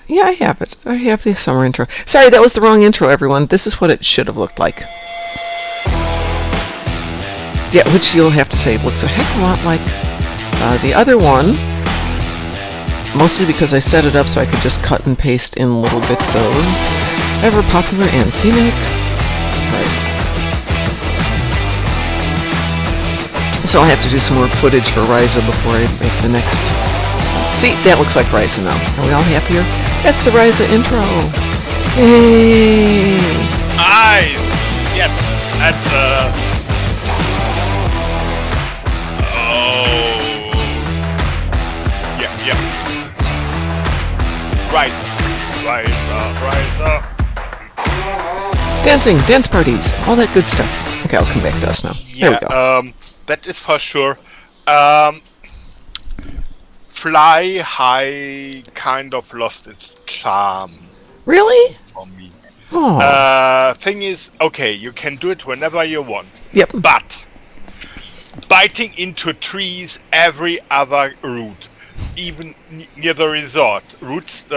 Yeah, I have it. I have the summer intro. Sorry, that was the wrong intro, everyone. This is what it should have looked like. Yeah, which you'll have to say looks a heck of a lot like the other one. Mostly because I set it up so I could just cut and paste in little bits of ever popular and scenic RISA. So I'll have to do some more footage for RISA before I make the next. See, that looks like RISA now. Are we all happier? That's the RISA intro. Yay! Nice! Yes! And, yeah. RISA. Dancing, dance parties, all that good stuff. Okay, I'll come back to us now. There we go. That is for sure. Fly High kind of lost its charm. Really? For me. Oh. Thing is, okay, you can do it whenever you want. Yep. But biting into trees every other route, even near the resort, routes,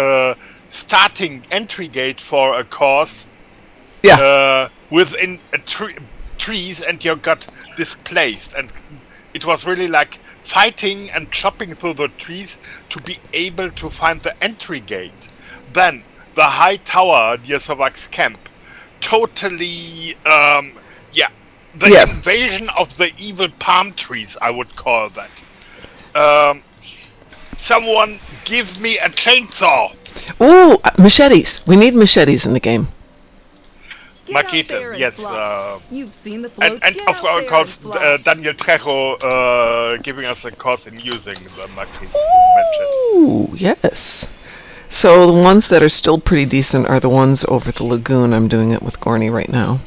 starting entry gate for a course. Yeah. Within trees, and you got displaced, and it was really like fighting and chopping through the trees to be able to find the entry gate. Then the high tower near Sovak's camp, totally, the invasion of the evil palm trees, I would call that. Someone give me a chainsaw. Ooh, machetes. We need machetes in the game. Machetes, yes. You've seen the float. And of course, Daniel Trejo giving us a course in using the machete. Ooh, yes. So the ones that are still pretty decent are the ones over the lagoon. I'm doing it with Gorney right now.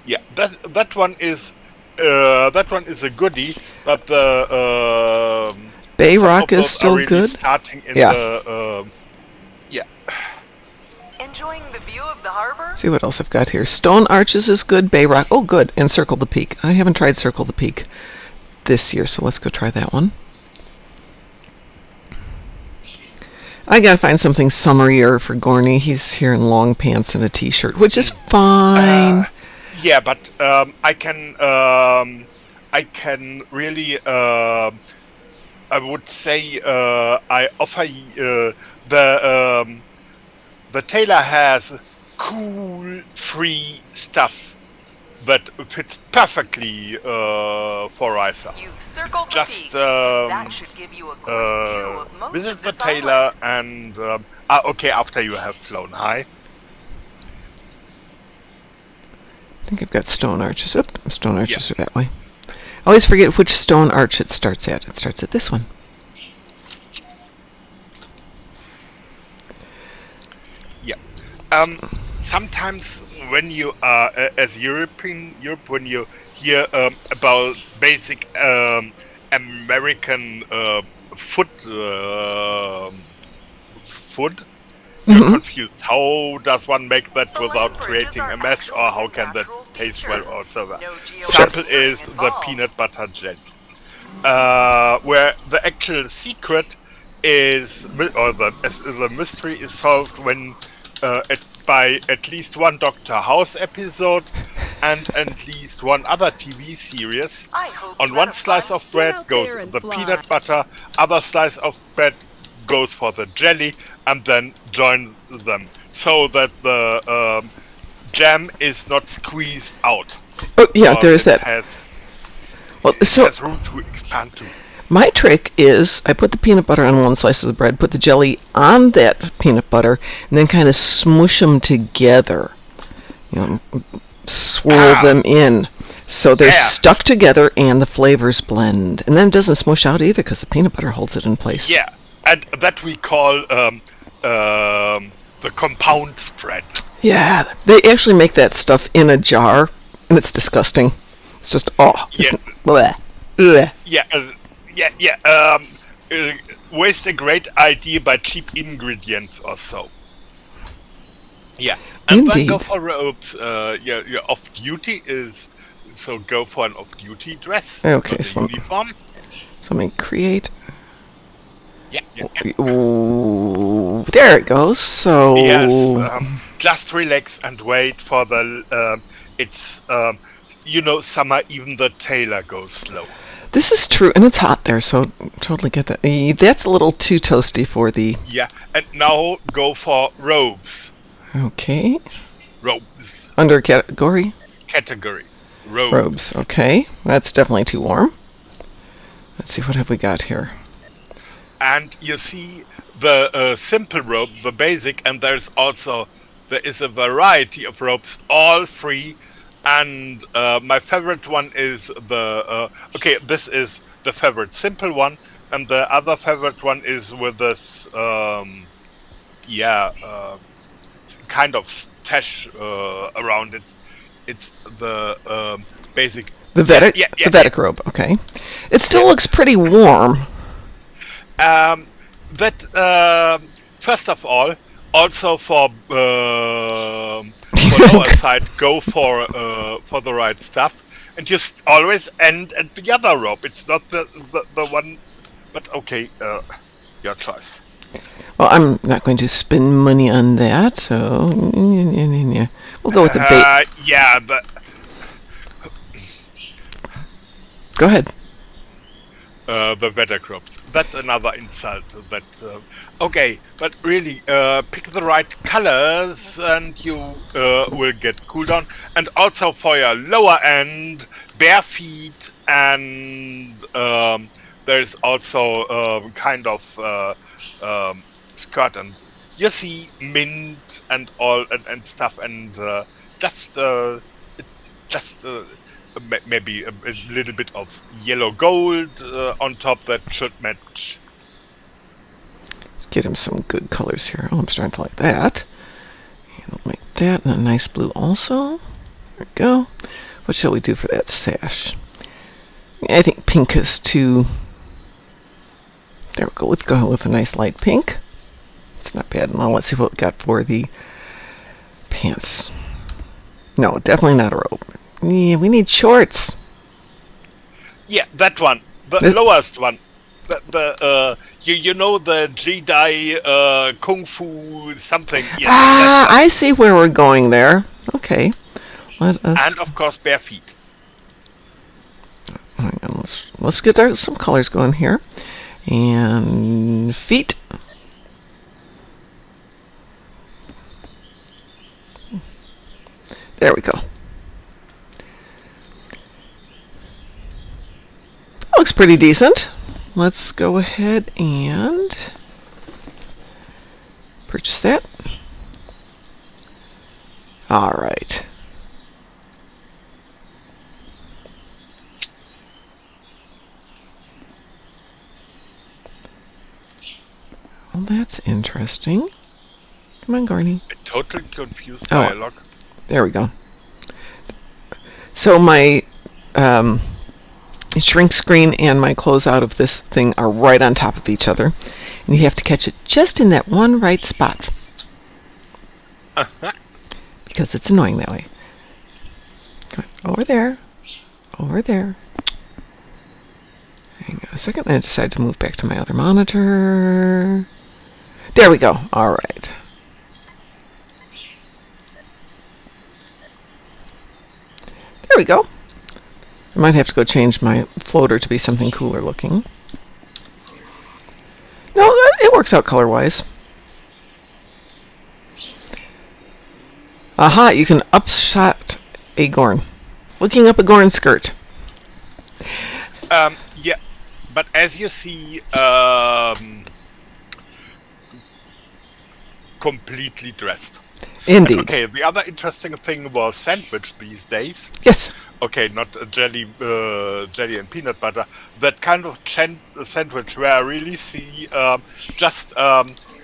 Yeah, that one is a goodie, but the Bay Rock is still good. Starting in the Enjoying the view of the harbor? See what else I've got here. Stone Arches is good. Bay Rock. Oh, good. And Circle the Peak. I haven't tried Circle the Peak this year, so let's go try that one. I gotta find something summerier for Gorney. He's here in long pants and a t-shirt, which is fine. Yeah, but I can really. I would say I offer the tailor has cool, free stuff that fits perfectly for RISA. You've circled Just the peak. That should give you a great view of most visit of the this tailor island. and okay, after you have flown high. I think I've got Stone Arches. Oop, Stone Arches are that way. I always forget which stone arch it starts at. It starts at this one. Sometimes when you are as Europe, when you hear about basic American food, you're confused. How does one make that without creating a mess, or how can that taste well also? Sample is the peanut butter jelly, where the actual secret is, or the mystery is solved when by at least one Doctor House episode and at least one other TV series. On one slice of bread goes the peanut butter, other slice of bread goes for the jelly, and then joins them so that the jam is not squeezed out. Oh yeah, there is that. Has room to expand to. My trick is I put the peanut butter on one slice of the bread, put the jelly on that peanut butter, and then kind of smoosh them together. You know, swirl them in. So they're stuck together and the flavors blend. And then it doesn't smush out either because the peanut butter holds it in place. Yeah, and that we call the compound spread. Yeah, they actually make that stuff in a jar, and it's disgusting. It's just, bleh. Waste a great idea by cheap ingredients or so. Yeah, and Indeed. then go for ropes. Your off-duty is, so go for an off-duty dress. Okay, so uniform. So let me create. Yeah. Ooh. there it goes. So Yes, just relax and wait for the. It's summer. Even the tailor goes slow. this is true, and it's hot there, so totally get that. That's a little too toasty for the. Yeah, and now go for robes. Okay. Robes Under category. category. Robes. Robes. Okay, that's definitely too warm. Let's see, what have we got here? And you see the simple robe, the basic, and there is a variety of robes, all free. And my favorite one is this is the favorite simple one, and the other favorite one is with this kind of stash around it. It's the basic. The Vedic. The Vedic robe. Okay. It still looks pretty warm. First of all, also for lower side, go for the right stuff, and you always end at the other rope. It's not the one, but okay, your choice. Well, I'm not going to spend money on that, so we'll go with the bait. Yeah, but Go ahead. the Vedic ropes. That's another insult. Okay, but really, pick the right colors, and you will get cooldown. And also for your lower end, bare feet, and there's also kind of skirt, and you see mint and all and stuff, and maybe a little bit of yellow gold on top that should match. Let's get him some good colors here. Oh, I'm starting to like that. And we'll make that and a nice blue also. There we go. What shall we do for that sash? I think pink is too. There we go. Let's go with a nice light pink. It's not bad. Now let's see what we got for the pants. No, definitely not a robe. Yeah, we need shorts. Yeah, that one, the lowest one. The Jedi kung fu something. Yes, I see where we're going there. Okay, let us. and of course bare feet. Hang on, let's get some colors going here, and feet. There we go. Looks pretty decent. Let's go ahead and purchase that. All right. Well, that's interesting. Come on, Garney. A total confused dialogue. There we go. So my shrink screen and my closeout of this thing are right on top of each other, and you have to catch it just in that one right spot because it's annoying that way. Come on, over there, over there. Hang on a second. I decided to move back to my other monitor. There we go. All right. There we go. I might have to go change my floater to be something cooler looking. No, it works out color-wise. Aha, you can upshot a Gorn. Looking up a Gorn skirt. Yeah, but as you see, completely dressed. Indeed. And, okay, the other interesting thing was sandwich these days. Yes. Okay, not jelly and peanut butter. That kind of sandwich where I really see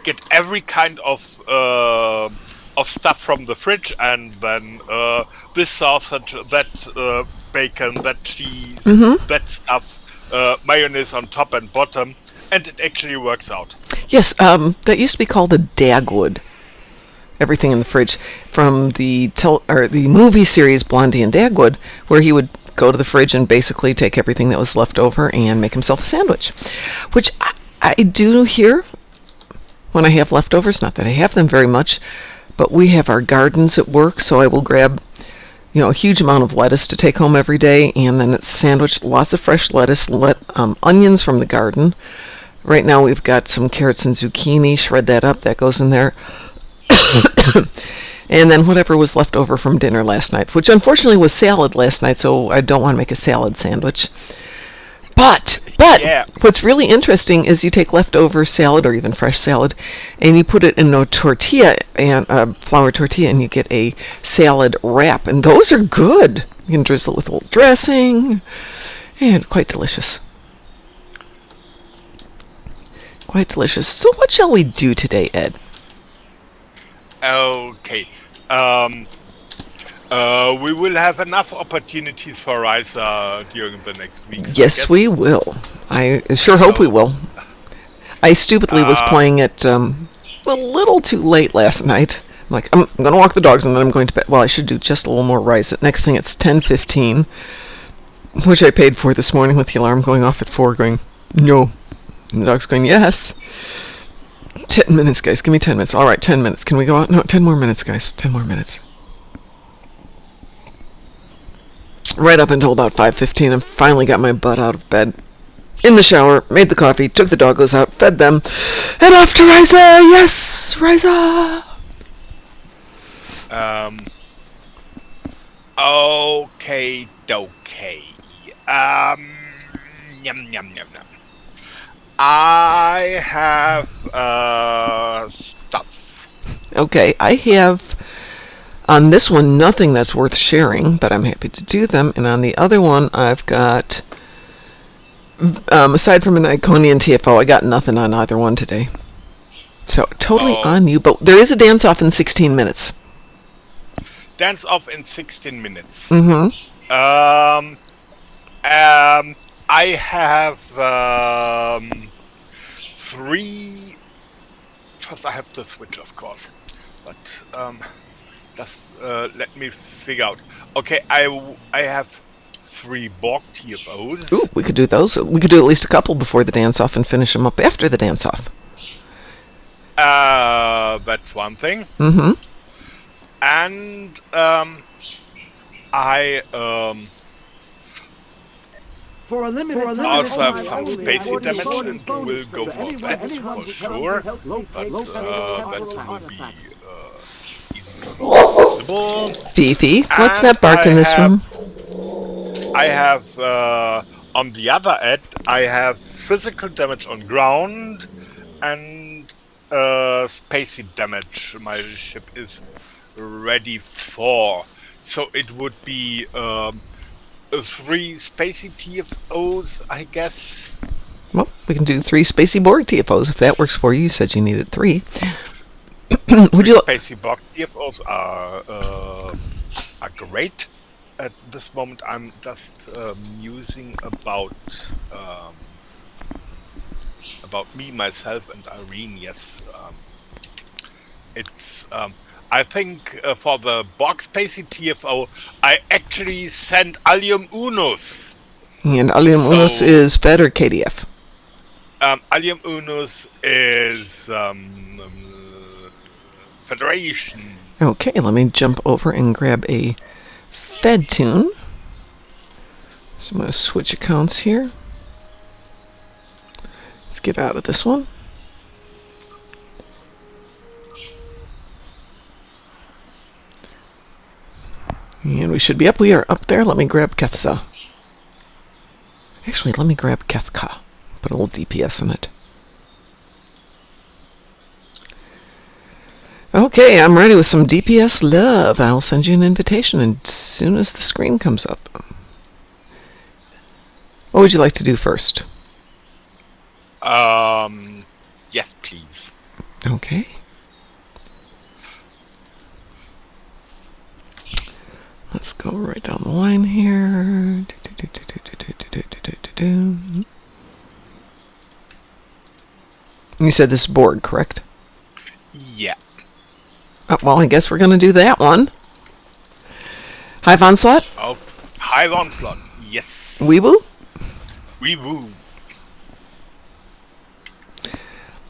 get every kind of stuff from the fridge, and then this sausage, that bacon, that cheese, that stuff, mayonnaise on top and bottom, and it actually works out. Yes, that used to be called a Dagwood. Everything in the fridge from the movie series Blondie and Dagwood, where he would go to the fridge and basically take everything that was left over and make himself a sandwich, which I do hear when I have leftovers. Not that I have them very much, but we have our gardens at work, so I will grab, a huge amount of lettuce to take home every day, and then it's sandwiched, lots of fresh lettuce, onions from the garden. Right now we've got some carrots and zucchini. Shred that up. That goes in there. And then whatever was left over from dinner last night, which unfortunately was salad last night, so I don't want to make a salad sandwich. But Yeah. what's really interesting is you take leftover salad or even fresh salad, and you put it in a tortilla, and a flour tortilla, and you get a salad wrap, and those are good. You can drizzle it with a little dressing, and quite delicious. Quite delicious. So what shall we do today, Ed? Okay. We will have enough opportunities for RISA during the next weeks. I Yes, guess. we will. I sure hope we will. I stupidly was playing it a little too late last night. I'm like, I'm going to walk the dogs and then I'm going to bed. Well, I should do just a little more RISA. Next thing, it's 10:15, which I paid for this morning with the alarm going off at 4, going, no. And the dog's going, yes. 10 minutes, guys. Give me 10 minutes. All right, 10 minutes. Can we go out? No, 10 more minutes, guys. 10 more minutes. Right up until about 5:15, I finally got my butt out of bed. In the shower, made the coffee, took the doggos out, fed them, and off to RISA! Yes! RISA! Okay, dokey. Yum, yum, yum, yum. I have, stuff. Okay, I have, on this one, nothing that's worth sharing, but I'm happy to do them. And on the other one, I've got, aside from an Iconian TFO, I got nothing on either one today. So, totally on you, but there is a dance-off in 16 minutes. Dance off in 16 minutes. Mm-hmm. I have, 3... First I have to switch, of course. But, just let me figure out. Okay, I have 3 Borg TFOs. Ooh, we could do those. We could do at least a couple before the dance-off and finish them up after the dance-off. That's one thing. Mm-hmm. And I For a limited time, also have some only, spacey damage, bonus and bonus we'll go for anyone that who for comes sure. to help But locate that capital will be artifacts. easily possible. Fifi, what's And that bark in this room? I have, on the other end, I have physical damage on ground and spacey damage my ship is ready for. So it would be 3 spacey TFOs, I guess. Well, we can do 3 Spacey Borg TFOs if that works for you. You said you needed 3. Would you? Spacey Borg TFOs are great. At this moment, I'm just musing about me, myself, and Irene. Yes, it's. I think for the Borg Spacey TFO, I actually sent Allium Unus. And Allium Unus is Fed or KDF? Allium Unus is Federation. Okay, let me jump over and grab a Fed tune. So I'm going to switch accounts here. Let's get out of this one. And we should be up. We are up there. Let me grab Kethza. Actually, let me grab Kethka. Put a little DPS in it. Okay, I'm ready with some DPS love. I will send you an invitation as soon as the screen comes up. What would you like to do first? Yes, please. Okay. Let's go right down the line here. You said this is Borg, correct? Yeah. Well, I guess we're going to do that one. Hive Onslaught? Oh, Hive Onslaught. Yes. Weeboo? We woo.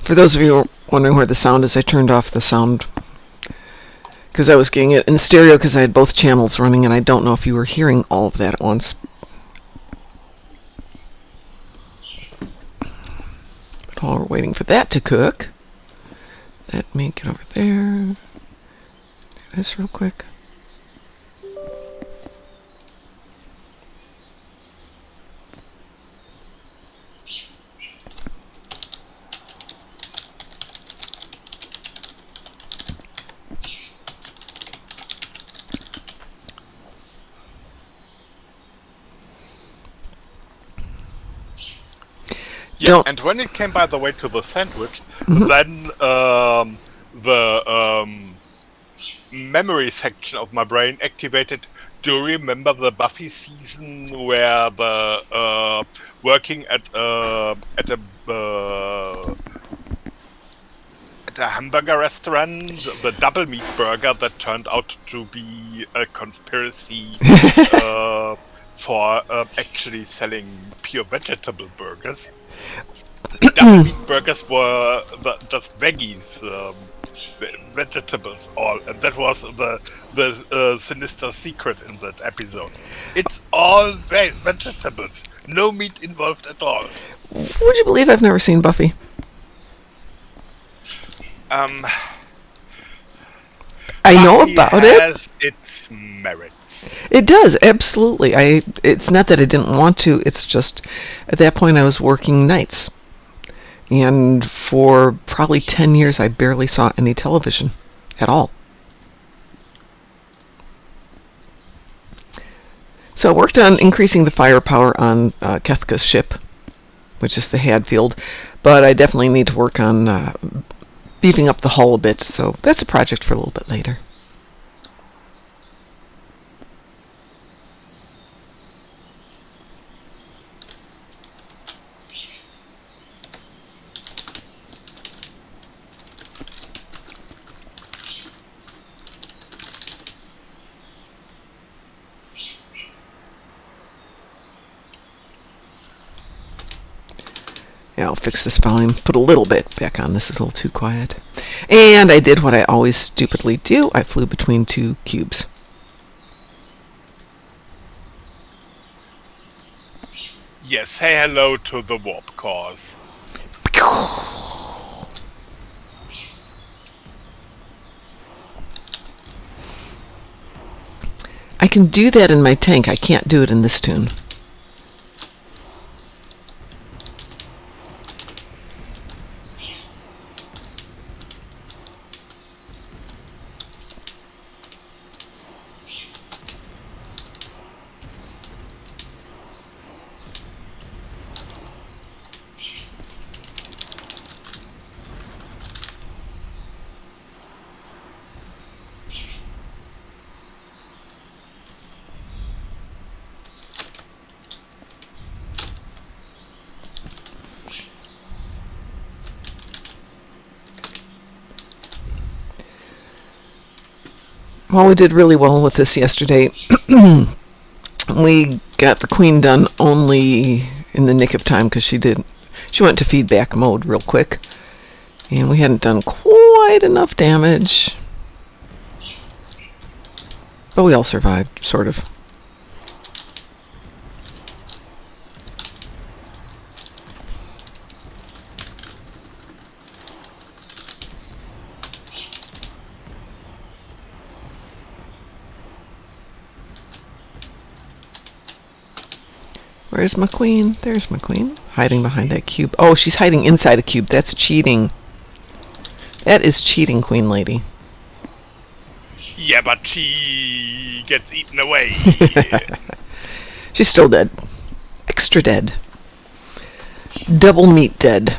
For those of you wondering where the sound is, I turned off the sound because I was getting it in stereo because I had both channels running, and I don't know if you were hearing all of that at once. But while we're waiting for that to cook, let me get over there. Do this real quick. Yeah, Don't- and when it came, by the way, to the sandwich, then the memory section of my brain activated. Do you remember the Buffy season where the working at a hamburger restaurant, the double meat burger that turned out to be a conspiracy for actually selling pure vegetable burgers? Double meat burgers were just veggies, vegetables, all, and that was the sinister secret in that episode. It's all vegetables, no meat involved at all. Would you believe I've never seen Buffy? I know Buffy about it. has its merits. It does, absolutely. It's not that I didn't want to, it's just at that point I was working nights. And for probably 10 years I barely saw any television at all. So I worked on increasing the firepower on Kefka's ship, which is the Hadfield, but I definitely need to work on beefing up the hull a bit, so that's a project for a little bit later. Yeah, I'll fix this volume. Put a little bit back on. This is a little too quiet. And I did what I always stupidly do. I flew between two cubes. Yes, say hello to the warp cores. I can do that in my tank. I can't do it in this tune. Well, we did really well with this yesterday. We got the queen done only in the nick of time because she went to feedback mode real quick. And we hadn't done quite enough damage. But we all survived, sort of. Where's my queen? There's my queen. Hiding behind that cube. Oh, she's hiding inside a cube. That's cheating. That is cheating, Queen Lady. Yeah, but she gets eaten away. She's still dead. Extra dead. Double meat dead.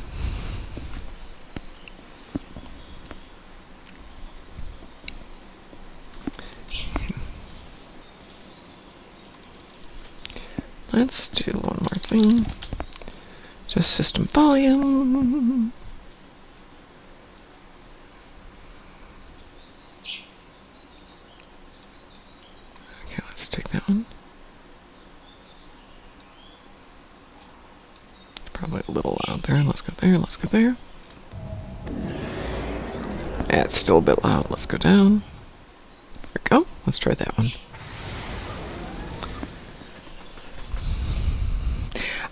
Let's do one more thing. Just system volume. Okay, let's take that one. Probably a little loud there. Let's go there. Let's go there. That's still a bit loud. Let's go down. There we go. Let's try that one.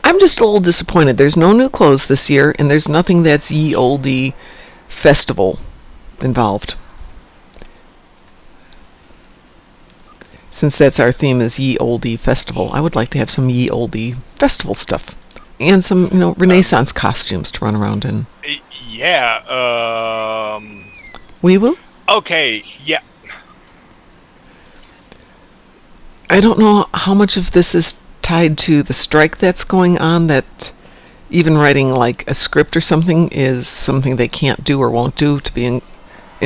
I'm just a little disappointed. There's no new clothes this year, and there's nothing that's Ye Olde Festival involved. Since that's our theme is Ye Olde Festival, I would like to have some Ye Olde Festival stuff. And some, Renaissance costumes to run around in. Yeah, We will? Okay, yeah. I don't know how much of this is tied to the strike that's going on, that even writing like a script or something is something they can't do or won't do to be in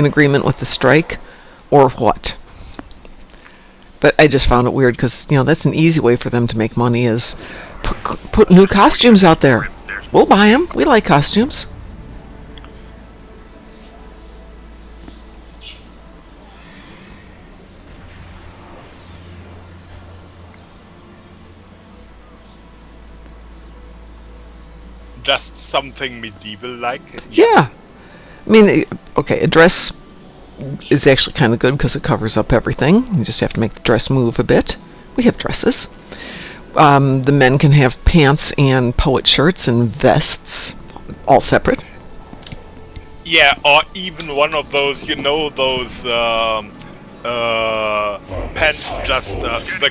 agreement with the strike, or what. But I just found it weird because, that's an easy way for them to make money, is put new costumes out there. We'll buy them. We like costumes. Just something medieval-like. Yeah. I mean, okay, a dress is actually kind of good because it covers up everything. You just have to make the dress move a bit. We have dresses. The men can have pants and poet shirts and vests, all separate. Yeah, or even one of those, those pants, just the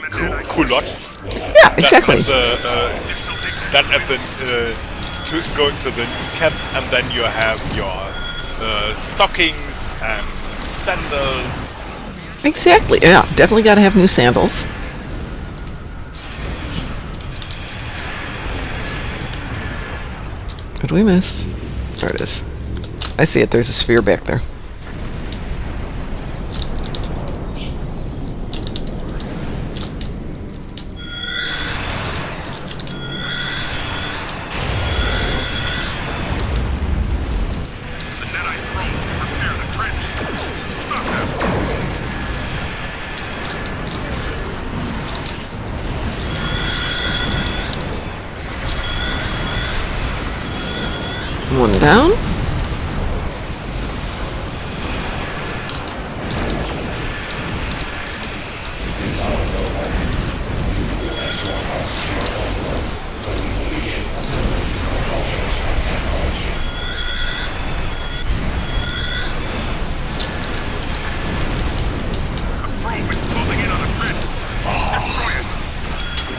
culottes. Yeah, exactly. Going to the kneecaps, and then you have your stockings and sandals. Exactly. Yeah, definitely got to have new sandals. What did we miss? There it is. I see it. There's a sphere back there. One down.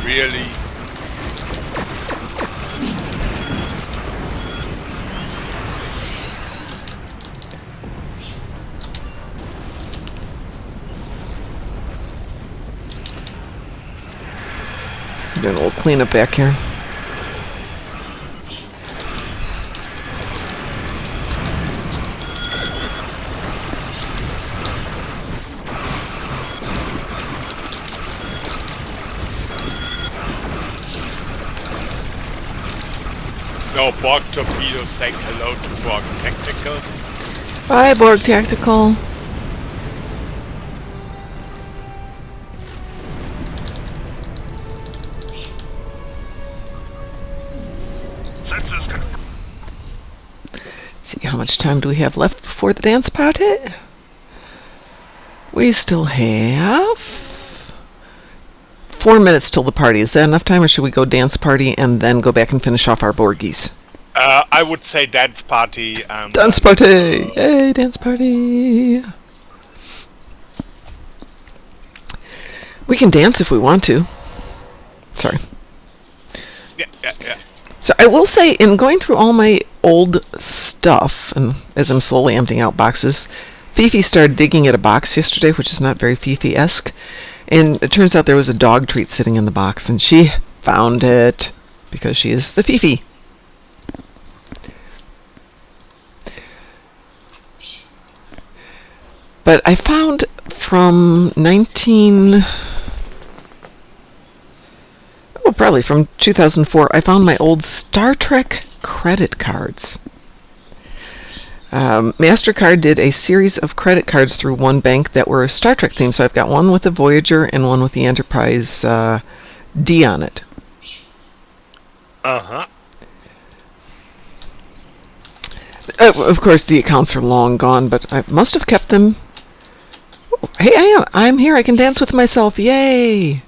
Really? Doing a little cleanup back here. No, Borg Torpedo saying hello to Borg Tactical. Bye, Borg Tactical. See, how much time do we have left before the dance party? We still have 4 minutes till the party. Is that enough time, or should we go dance party and then go back and finish off our Borgies? I would say dance party. And Dance party! Yay, dance party! We can dance if we want to. Sorry. Yeah. So I will say, in going through all my old stuff, and as I'm slowly emptying out boxes, Fifi started digging at a box yesterday, which is not very Fifi-esque, and it turns out there was a dog treat sitting in the box, and she found it, because she is the Fifi. But I found from probably from 2004, I found my old Star Trek credit cards. MasterCard did a series of credit cards through one bank that were Star Trek themed. So I've got one with the Voyager and one with the Enterprise D on it. Uh-huh. Of course, the accounts are long gone, but I must have kept them. Oh, hey, I'm here. I can dance with myself. Yay!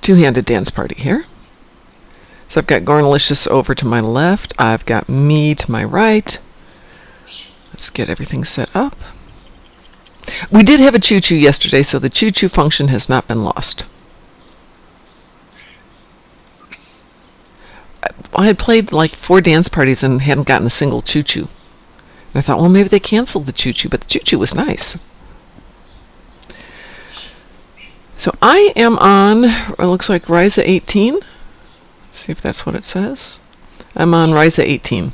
Two-handed dance party here. So I've got Gornalicious over to my left. I've got me to my right. Let's get everything set up. We did have a choo-choo yesterday, so the choo-choo function has not been lost. I had played like 4 dance parties and hadn't gotten a single choo-choo. And I thought, well, maybe they canceled the choo-choo, but the choo-choo was nice. So I am on, it looks like RISA 18. Let's see if that's what it says. I'm on RISA 18.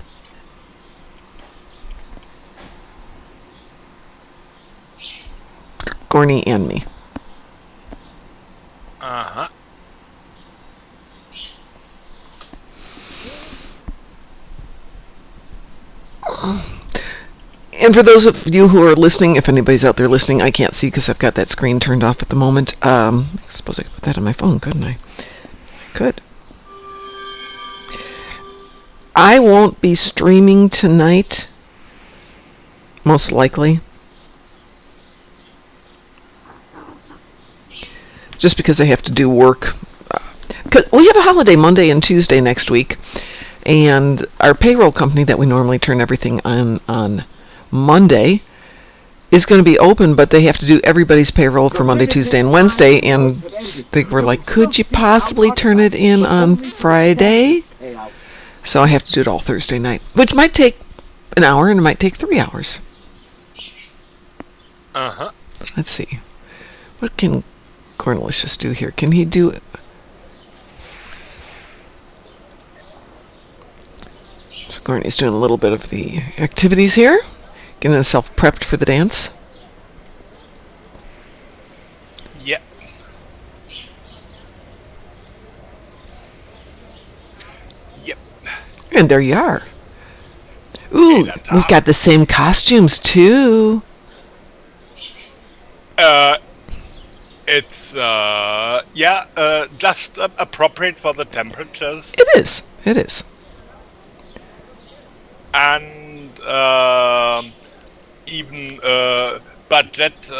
Gorny and me. Uh-huh. And for those of you who are listening, if anybody's out there listening, I can't see because I've got that screen turned off at the moment. I suppose I could put that on my phone, couldn't I? Could. I won't be streaming tonight, most likely. Just because I have to do work. 'Cause we have a holiday Monday and Tuesday next week. And our payroll company that we normally turn everything on Monday is going to be open, but they have to do everybody's payroll for Monday, Tuesday, and Wednesday. And they were like, could you possibly turn it in on Friday? So I have to do it all Thursday night, which might take an hour and it might take 3 hours. Uh-huh. Let's see. What can Cornelicious do here? Can he do... So Gorney's doing a little bit of the activities here. Getting himself prepped for the dance. Yep. Yep. And there you are. Ooh, we've got the same costumes too. It's just appropriate for the temperatures. It is. It is. And even budget,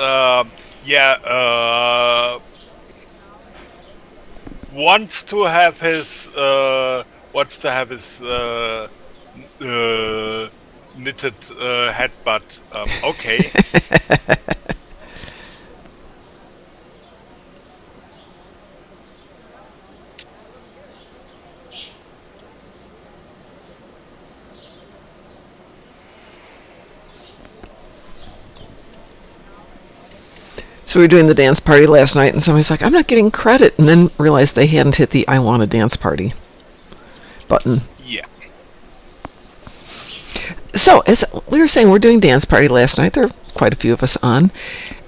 wants to have his knitted headbutt. Okay. So we were doing the dance party last night, and somebody's like, I'm not getting credit, and then realized they hadn't hit the I want a dance party button. Yeah. So, as we were saying, we're doing dance party last night. There are quite a few of us on.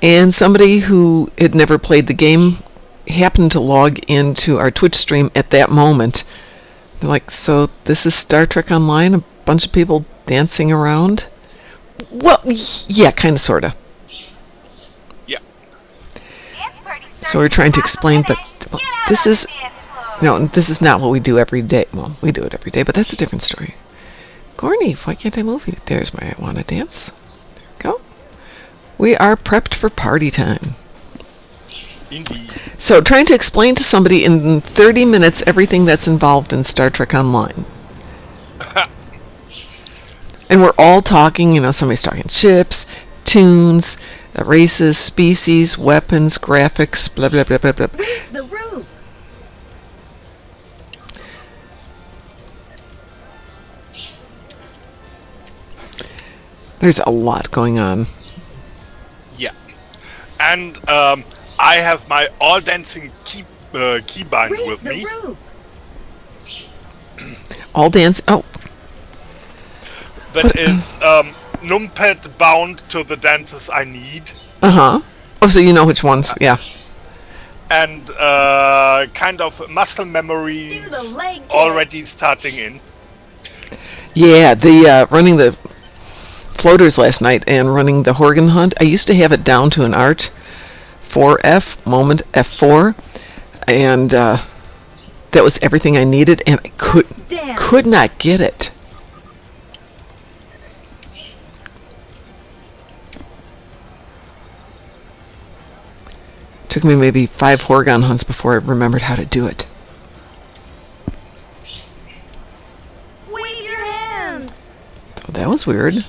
And somebody who had never played the game happened to log into our Twitch stream at that moment. They're like, so this is Star Trek Online? A bunch of people dancing around? Well, yeah, kind of, sort of. So we're trying to explain, but this is not what we do every day. Well, we do it every day, but that's a different story. Gorny, why can't I move you? There's my I want to dance. There we go. We are prepped for party time. Indeed. So trying to explain to somebody in 30 minutes everything that's involved in Star Trek Online. And we're all talking, somebody's talking ships, tunes, races, species, weapons, graphics, blah, blah, blah, blah, blah. Raise the roof. There's a lot going on. Yeah. And I have my all dancing keybind Raise with the me. roof. All dance. Oh, That is numpad bound to the dances I need. uh-huh. Oh, so you know which ones. Yeah. And kind of muscle memory Do the leg kick. already starting in. Yeah, the running the floaters last night and running the Horgan hunt. I used to have it down to an art 4F, moment F4. And That was everything I needed, and I dance. could not get it. Took me maybe 5 Horgon hunts before I remembered how to do it. Wave your hands. Oh, that was weird.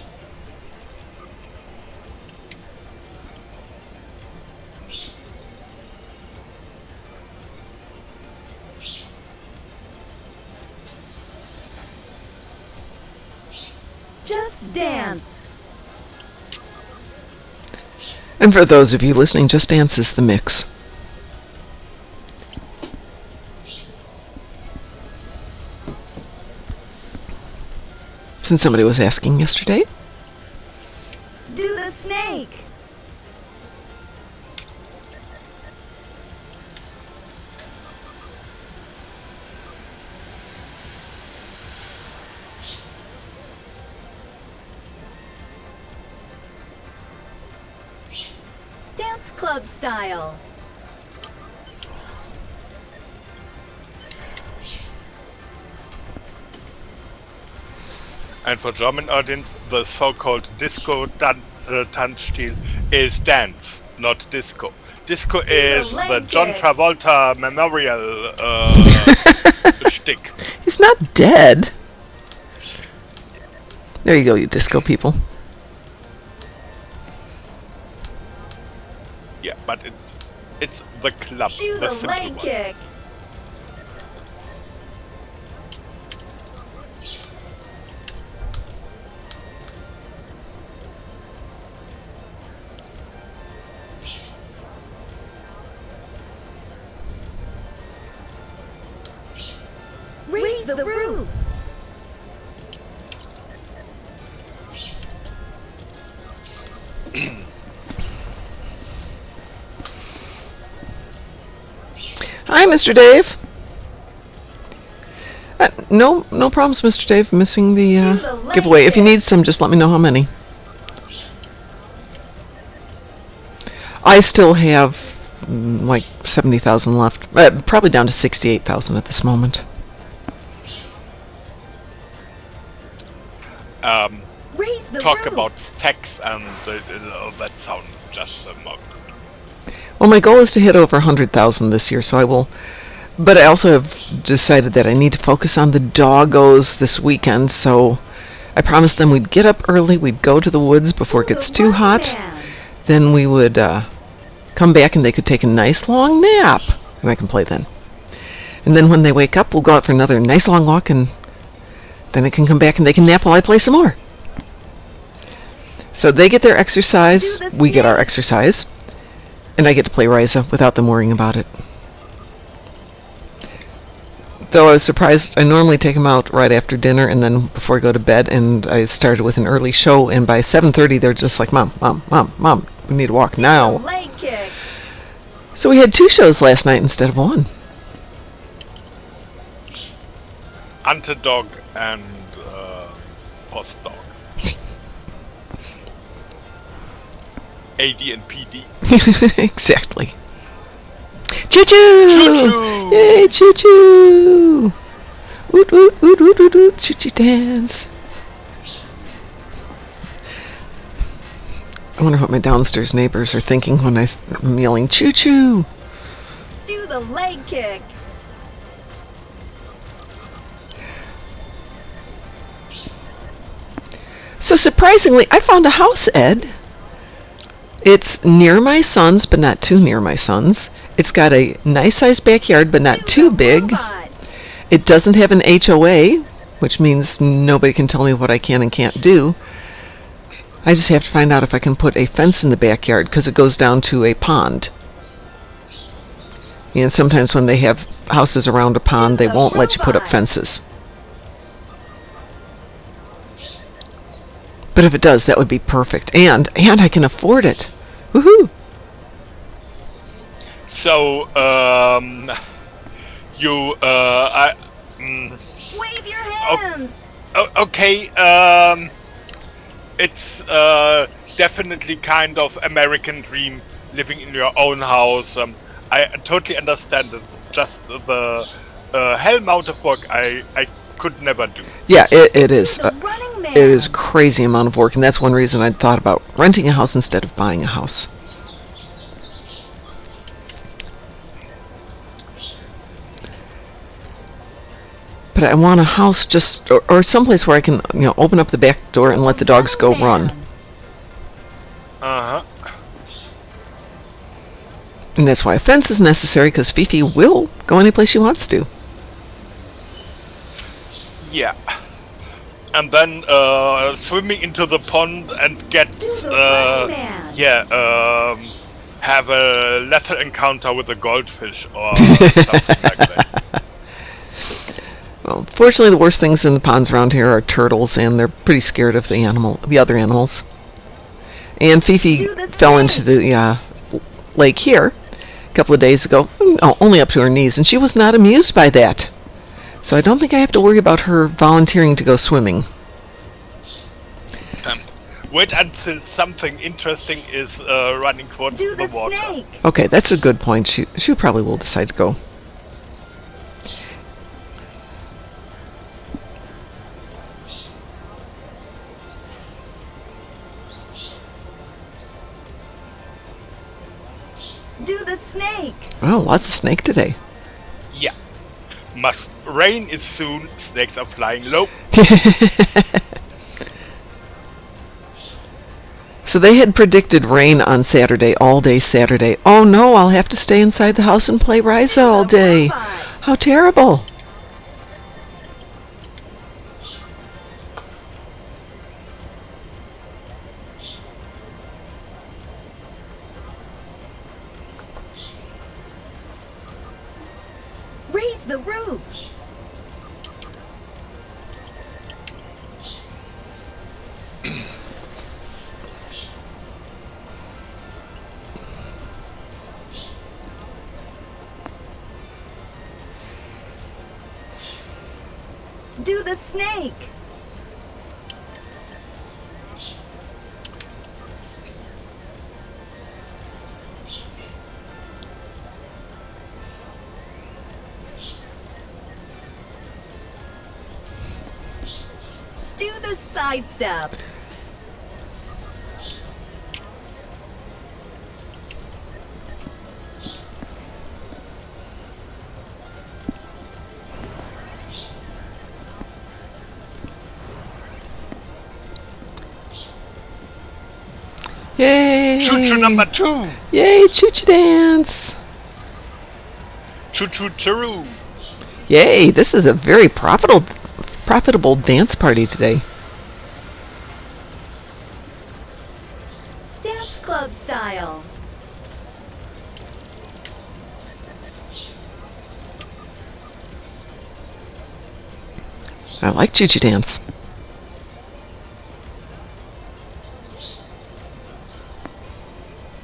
Just dance. And for those of you listening, Just Dance is the mix. Since somebody was asking yesterday. Do the snake. Dance club style. And for German audience, the so-called disco Tanzstil is dance, not disco. Disco is the John Travolta memorial shtick. He's not dead. There you go, you disco people. Yeah, but it's the club, Do the simple leg one. kick. Raise the roof. Hi, Mr. Dave. No problems, Mr. Dave. Missing the the giveaway. If you leg need some, just let me know how many. I still have like 70,000 left. Probably down to 68,000 at this moment. Raise the Talk roof. about stacks and that sounds just a mock. Well, my goal is to hit over 100,000 this year, so I will. But I also have decided that I need to focus on the doggos this weekend, so I promised them we'd get up early, we'd go to the woods before it gets too hot, then we would come back and they could take a nice long nap, and I can play then. And then when they wake up, we'll go out for another nice long walk, and then I can come back and they can nap while I play some more. So they get their exercise, we get our exercise, and I get to play RISA without them worrying about it. Though I was surprised, I normally take them out right after dinner and then before I go to bed, and I started with an early show, and by 7:30 they're just like, Mom, we need to walk now. Leg kick. So we had 2 shows last night instead of 1. Antidog and post dog. AD and PD. Exactly. Choo-choo! Choo-choo! Yay, choo-choo! Woot, woot, woot, woot, woot, woot, choo-choo dance. I wonder what my downstairs neighbors are thinking when I'm yelling choo-choo. Do the leg kick. So surprisingly, I found a house, Ed. It's near my son's, but not too near my son's. It's got a nice-sized backyard, but not too big. Robot. It doesn't have an HOA, which means nobody can tell me what I can and can't do. I just have to find out if I can put a fence in the backyard, because it goes down to a pond. And sometimes when they have houses around a pond, they won't let you put up fences. But if it does, that would be perfect. And I can afford it. Woohoo! So, Wave your hands. okay, it's definitely kind of American dream, living in your own house. I totally understand it. Just the hell amount of work I could never do. Yeah, it is. The running man. It is a crazy amount of work, and that's one reason I thought about renting a house instead of buying a house. But I want a house just, or someplace where I can, open up the back door and let the dogs go run. Uh-huh. And that's why a fence is necessary, because Fifi will go any place she wants to. Yeah. And then swimming into the pond and get have a lethal encounter with a goldfish or something like that. Well, fortunately, the worst things in the ponds around here are turtles, and they're pretty scared of the other animals. And Fifi fell into the lake here a couple of days ago, only up to her knees, and she was not amused by that. So I don't think I have to worry about her volunteering to go swimming. Wait until something interesting is running towards the water. Snake. Okay, that's a good point. She probably will decide to go. Do the snake. Oh, lots of snake today. Yeah. Rain is soon. Snakes are flying low. So they had predicted rain on Saturday, all day Saturday. Oh no, I'll have to stay inside the house and play RISA all day. How terrible. Raise the roof. Do the snake. Do the sidestep. Yay! Choo-choo number 2. Yay, choo-choo dance! Choo-choo-choo. Yay, this is a very profitable dance party today. Dance club style. I like choo-choo dance.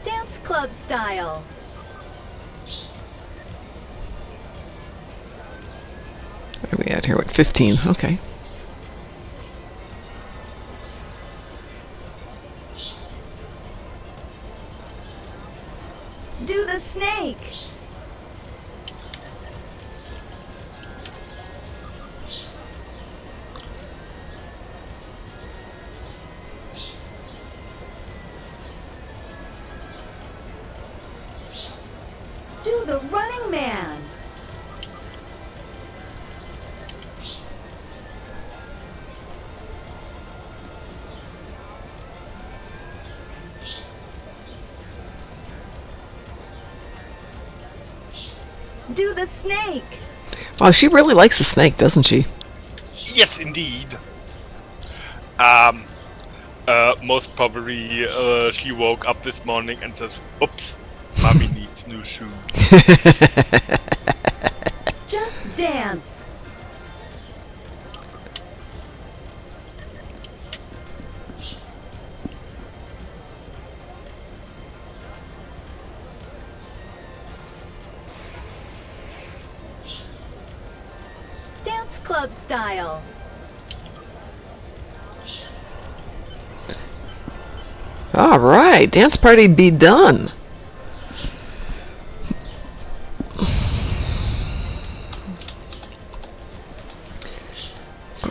Dance club style. What are we at here? What, 15? Okay. Do the snake. Do the running man. Do the snake. Wow, she really likes the snake, doesn't she? Yes, indeed. Most probably she woke up this morning and says, "Oops, mommy needs new shoes." Just dance. Dance club style. All right, dance party be done.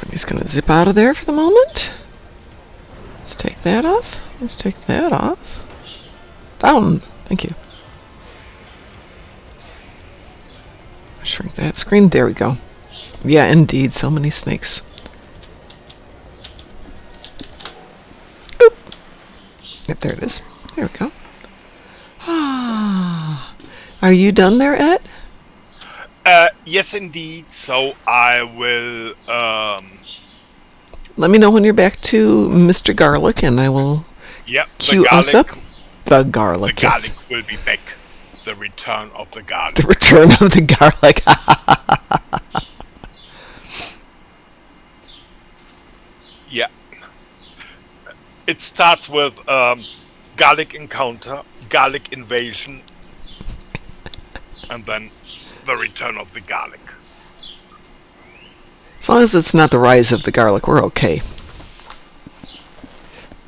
I'm just going to zip out of there for the moment. Let's take that off. Let's take that off. Down. Thank you. Shrink that screen. There we go. Yeah, indeed. So many snakes. Oop. Yep, there it is. There we go. Ah. Are you done there, Ed? Yes, indeed. So I will. Let me know when you're back to Mr. Garlic, and I will cue us up. The garlic. The garlic will be back. The return of the garlic. The return of the garlic. Yeah. It starts with garlic encounter, garlic invasion, and then the return of the garlic. As long as it's not the rise of the garlic, we're okay.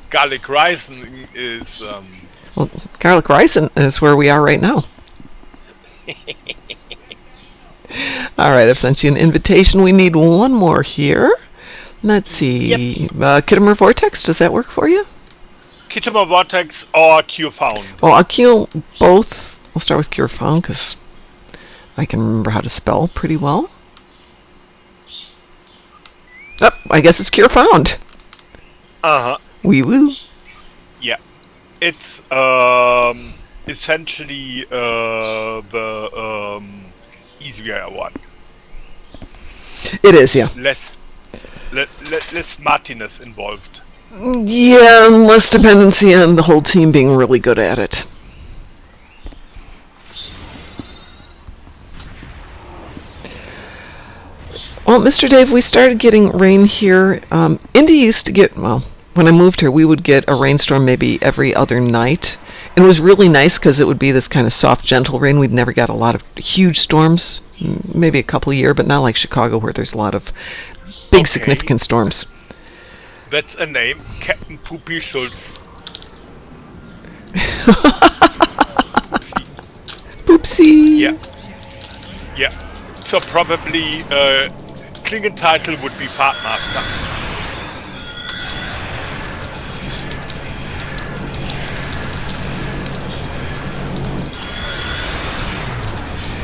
Garlic rising is... Well, garlic rising is where we are right now. Alright, I've sent you an invitation. We need one more here. Let's see. Yep. Kittimer Vortex, does that work for you? Kittimer Vortex or Cure Found? Well, I'll cue both. We'll start with Cure Found because I can remember how to spell pretty well. Oh, I guess it's Cure Found. Uh-huh. Wee woo. Yeah. It's essentially the easier one. It is, yeah. Less smartiness involved. Yeah, and less dependency on the whole team being really good at it. Well, Mr. Dave, we started getting rain here. Indy used to get, well, when I moved here, we would get a rainstorm maybe every other night. And it was really nice because it would be this kind of soft, gentle rain. We'd never got a lot of huge storms, maybe a couple a year, but not like Chicago where there's a lot of big, significant storms. That's a name, Captain Poopy Schultz. Oopsie. Oopsie. Yeah. Yeah. So probably Klingon title would be Fahrtmaster.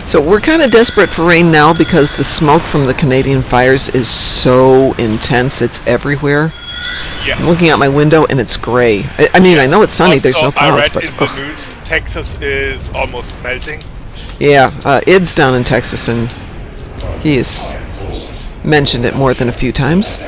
So we're kind of desperate for rain now because the smoke from the Canadian fires is so intense. It's everywhere. Yeah. I'm looking out my window and it's gray. I mean, I know it's sunny. Also, There's no clouds, I read but in the news, Texas is almost melting. yeah, Id's down in Texas and he has mentioned it more than a few times.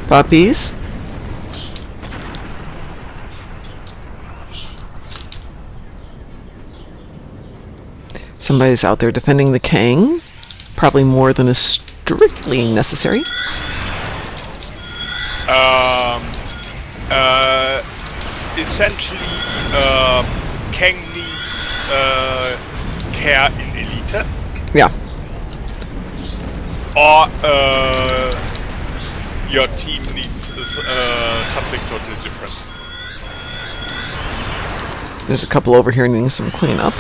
Puppies. Somebody's out there defending the Kang, probably more than is strictly necessary. Essentially, Kang needs care in Elite. Yeah. Or your team needs something totally different. There's a couple over here needing some cleanup.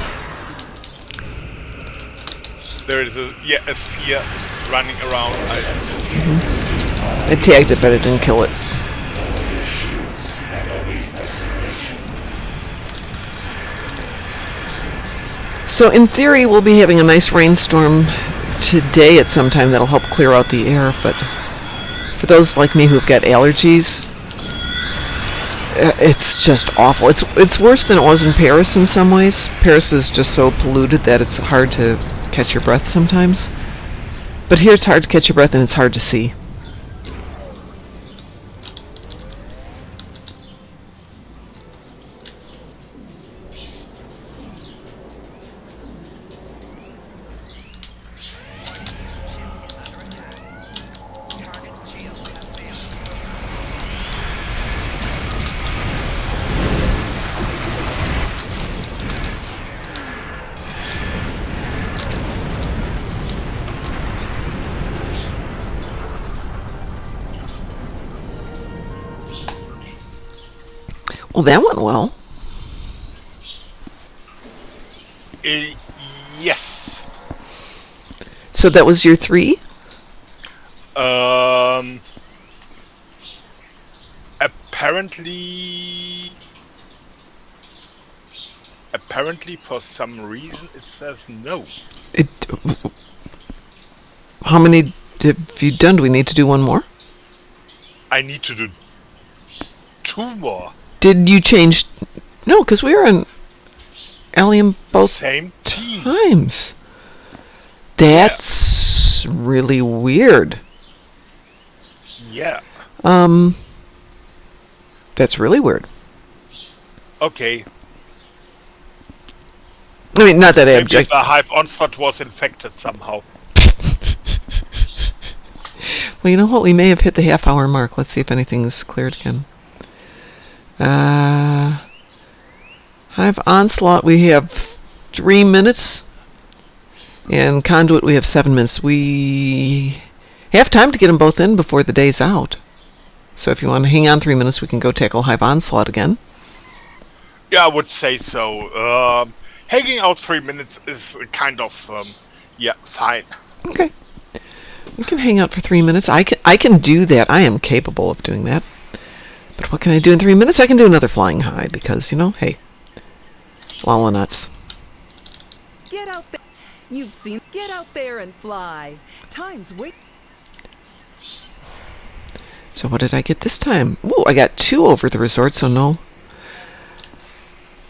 There is a sphere running around. I tagged it, but I didn't kill it. So in theory, we'll be having a nice rainstorm today at some time that'll help clear out the air, but for those like me who've got allergies, it's just awful. It's worse than it was in Paris in some ways. Paris is just so polluted that it's hard to catch your breath sometimes. But here it's hard to catch your breath and it's hard to see. Well, that went well. Yes. So that was your 3? Apparently, for some reason, it says no. It. How many have you done? Do we need to do one more? I need to do 2 more. Did you change? No, because we were in Allium both Same team. times. That's really weird. Yeah. That's really weird. Okay. I mean, not that I Maybe object. the Hive Onslaught was infected somehow. Well, you know what? We may have hit the half-hour mark. Let's see if anything's cleared again. Hive Onslaught, we have 3 minutes. And Conduit, we have 7 minutes. We have time to get them both in before the day's out. So if you want to hang on 3 minutes, we can go tackle Hive Onslaught again. Yeah, I would say so. Hanging out 3 minutes is kind of, fine. Okay. We can hang out for 3 minutes. I can do that. I am capable of doing that. But what can I do in 3 minutes? I can do another flying high because, hey, walnuts. Get out there. You've seen. Get out there and fly. Time's wait. So what did I get this time? Ooh, I got 2 over the resort, so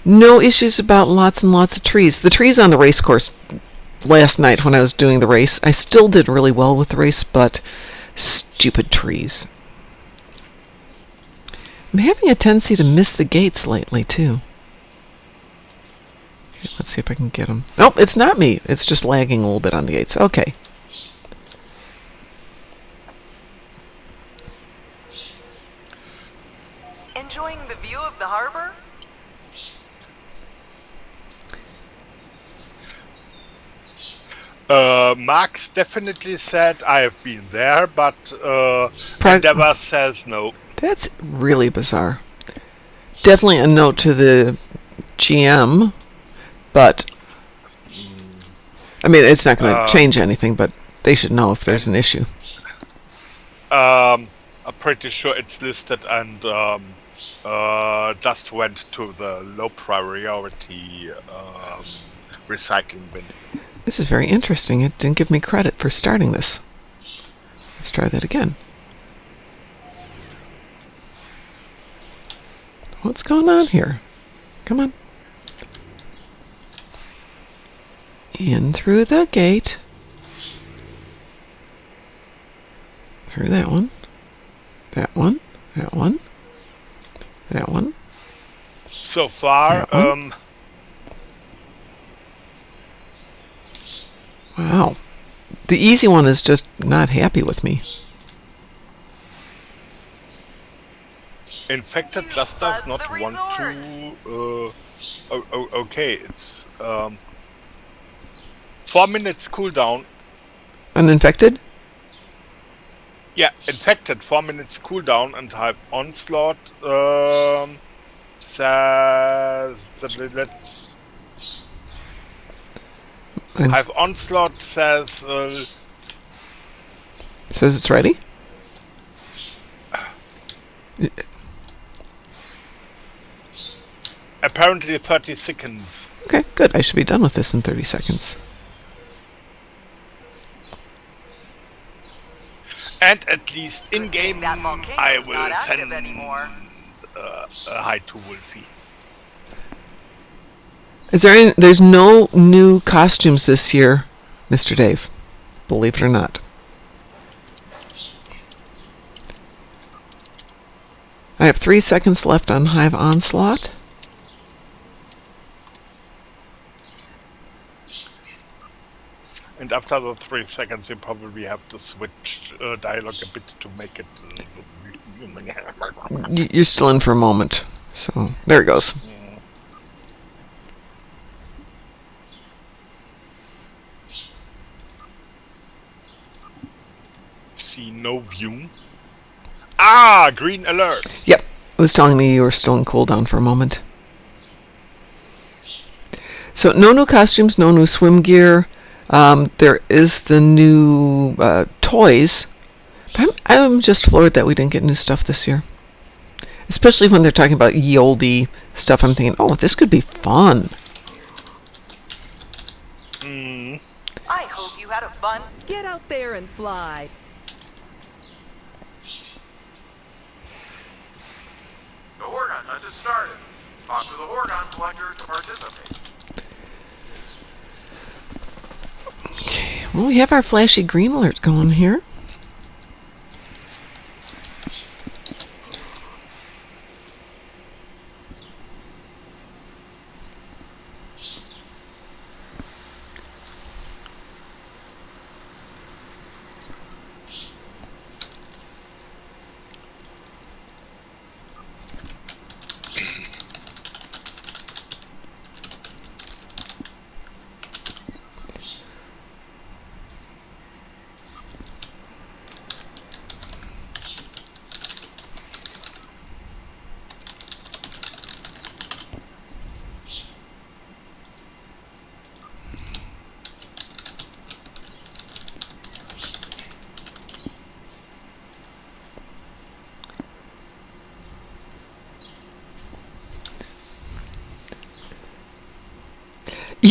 no issues about lots and lots of trees. The trees on the race course last night when I was doing the race, I still did really well with the race, but stupid trees. I'm having a tendency to miss the gates lately, too. Okay, let's see if I can get them. Nope, it's not me. It's just lagging a little bit on the gates. Okay. Enjoying the view of the harbor? Max definitely said I have been there, but Endeavor says no. That's really bizarre. Definitely a note to the GM, but I mean, it's not going to change anything, but they should know if there's an issue. I'm pretty sure it's listed and just went to the low priority recycling bin. This is very interesting. It didn't give me credit for starting this. Let's try that again. What's going on here? Come on. In through the gate. Through that one. That one. That one. That one. So far, Wow. The easy one is just not happy with me. Infected just does not want to... okay, it's 4 minutes cooldown. Uninfected? Yeah, infected, 4 minutes cooldown, and Hive Onslaught says... Hive Onslaught says... says it's ready? Apparently 30 seconds. Okay, good. I should be done with this in 30 seconds. And at least in-game, That volcano's I not will active send anymore. a hi to Wolfie. Is there any, there's no new costumes this year, Mr. Dave. Believe it or not. I have 3 seconds left on Hive Onslaught. And after the 3 seconds, you probably have to switch dialogue a bit to make it... You're still in for a moment. So, there it goes. See no view. Ah, green alert. Yep. was telling me you were still in cooldown for a moment. So no new costumes, no new swim gear. There is the new toys. But I'm just floored that we didn't get new stuff this year. Especially when they're talking about ye olde stuff. I'm thinking, oh, this could be fun. I hope you had a fun. Get out there and fly. The Horgon hunt has started. Talk to the Horgon collector to participate. Okay, well, we have our flashy green alert going here.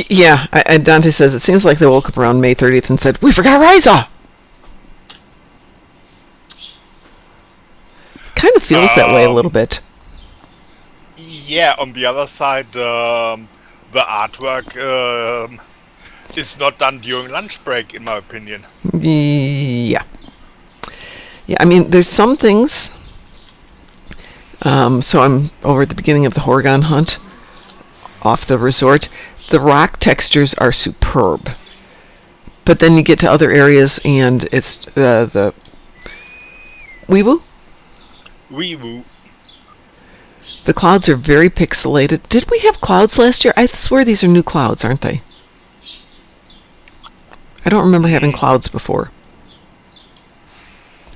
Yeah, Dante says, it seems like they woke up around May 30th and said, we forgot RISA! Kind of feels that way a little bit. Yeah, on the other side, the artwork is not done during lunch break, in my opinion. Yeah. Yeah, I mean, there's some things. So I'm over at the beginning of the Horgon hunt off the resort. The rock textures are superb. But then you get to other areas and it's the Weewoo? Wee-woo. The clouds are very pixelated. Did we have clouds last year? I swear these are new clouds, aren't they? I don't remember having clouds before.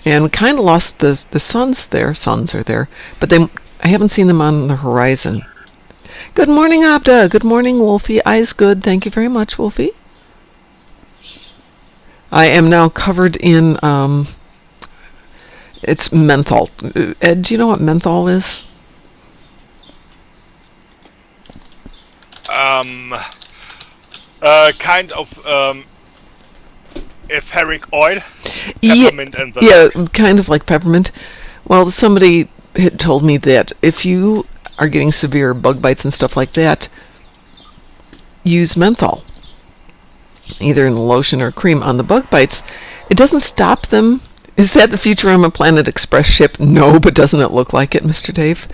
And we kind of lost the suns there. Suns are there. But I haven't seen them on the horizon. Good morning, Abda. Good morning, Wolfie. Eyes good. Thank you very much, Wolfie. I am now covered in, it's menthol. Ed, do you know what menthol is? Kind of etheric oil, peppermint and the like. Kind of like peppermint. Well, somebody had told me that if you are getting severe bug bites and stuff like that, use menthol, either in a lotion or cream on the bug bites. It doesn't stop them. Is that the Futurama Planet Express ship? No, but doesn't it look like it, Mr. Dave?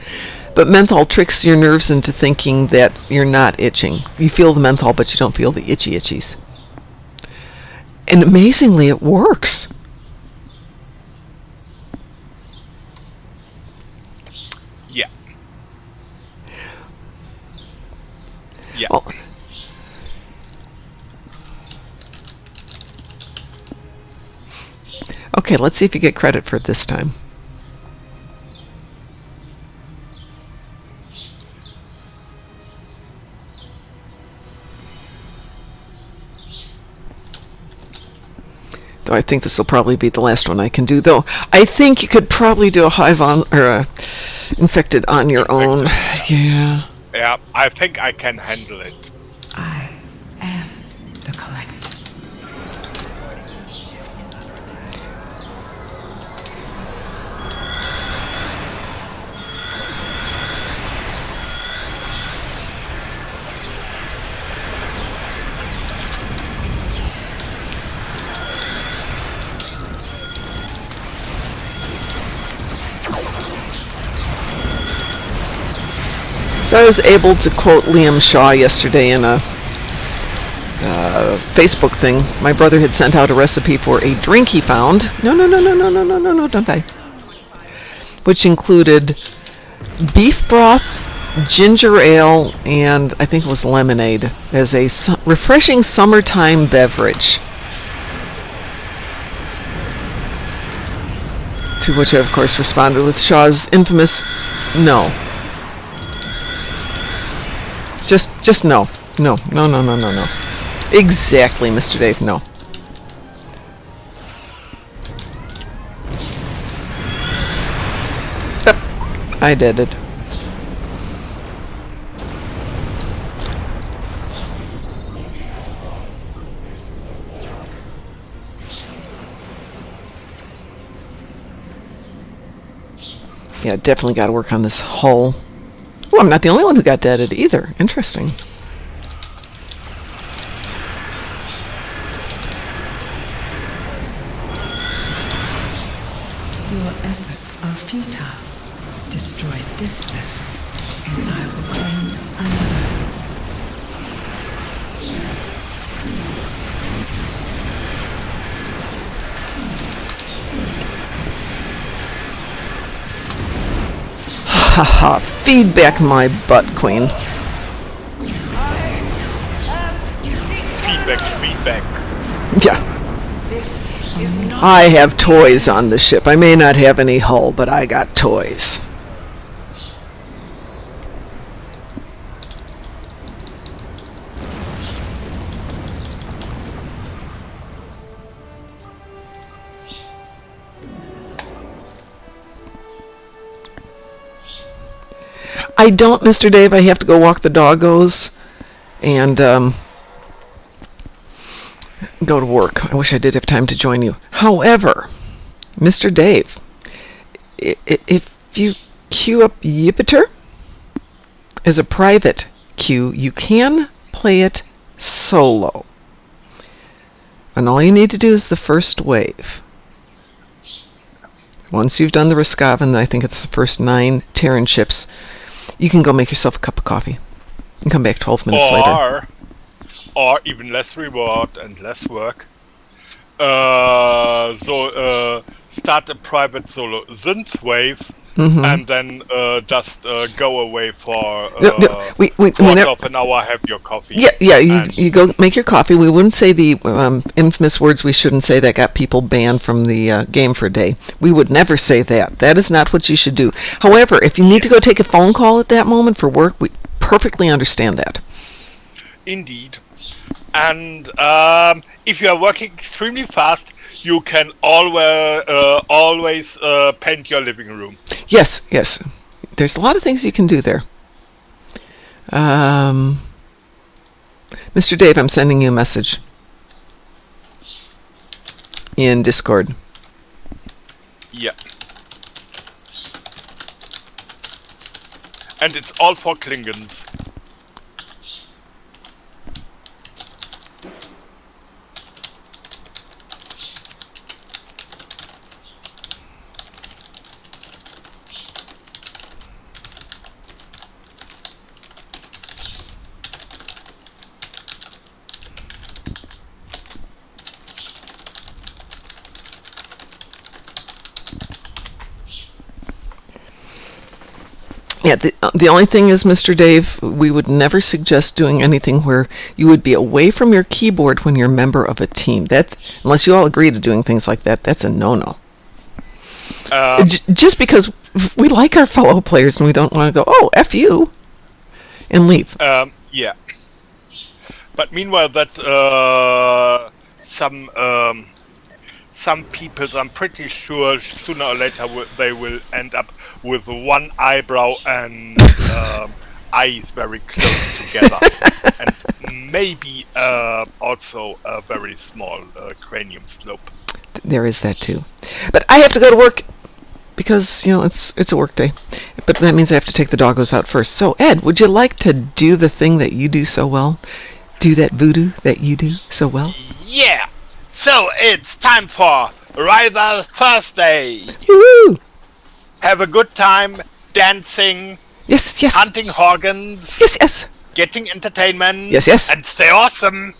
But menthol tricks your nerves into thinking that you're not itching. You feel the menthol, but you don't feel the itchies. And amazingly, it works. Yeah. Yeah. Well, okay, let's see if you get credit for it this time. Though I think this will probably be the last one I can do. Though I think you could probably do a hive on or a infected on your own. Yeah. Yeah, I think I can handle it. I am the collector. So I was able to quote Liam Shaw yesterday in a Facebook thing. My brother had sent out a recipe for a drink he found. No, don't die. Which included beef broth, ginger ale, and I think it was lemonade as a refreshing summertime beverage. To which I, of course, responded with Shaw's infamous No. Just no. No. No, no, no, no, no. Exactly, Mr. Dave, no. I did it. Yeah, definitely got to work on this hull. Oh, I'm not the only one who got deaded either. Interesting. Your efforts are futile. Destroy this vessel, and I will claim another. Haha, feedback my butt, Queen. Feedback. Yeah. I have toys on the ship. I may not have any hull, but I got toys. I don't, Mr. Dave. I have to go walk the doggos and go to work. I wish I did have time to join you. However, Mr. Dave, if you queue up Jupiter as a private queue, you can play it solo. And all you need to do is the first wave. Once you've done the Riskavan, I think it's the first 9 Terran ships, you can go make yourself a cup of coffee and come back 12 minutes later. Or even less reward and less work. Start a private solo synth wave, and then just go away for quarter of an hour, have your coffee. Yeah, you go make your coffee. We wouldn't say the infamous words we shouldn't say that got people banned from the game for a day. We would never say that. That is not what you should do. However, if you need to go take a phone call at that moment for work, we perfectly understand that. Indeed. And if you are working extremely fast, you can always paint your living room. Yes. There's a lot of things you can do there. Mr. Dave, I'm sending you a message in Discord. Yeah. And it's all for Klingons. Yeah, the only thing is, Mr. Dave, we would never suggest doing anything where you would be away from your keyboard when you're a member of a team. That's, unless you all agree to doing things like that, that's a no-no. Just because we like our fellow players and we don't want to go, oh, F you, and leave. Yeah. But meanwhile, that some people, I'm pretty sure sooner or later they will end up with one eyebrow and eyes very close together, and maybe also a very small cranium slope. There is that too. But I have to go to work because, it's a work day. But that means I have to take the doggos out first. So, Ed, would you like to do the thing that you do so well? Do that voodoo that you do so well? Yeah! So, it's time for RISA Thursday! Woo! Have a good time dancing, yes, hunting organs, yes, getting entertainment, yes, and stay awesome!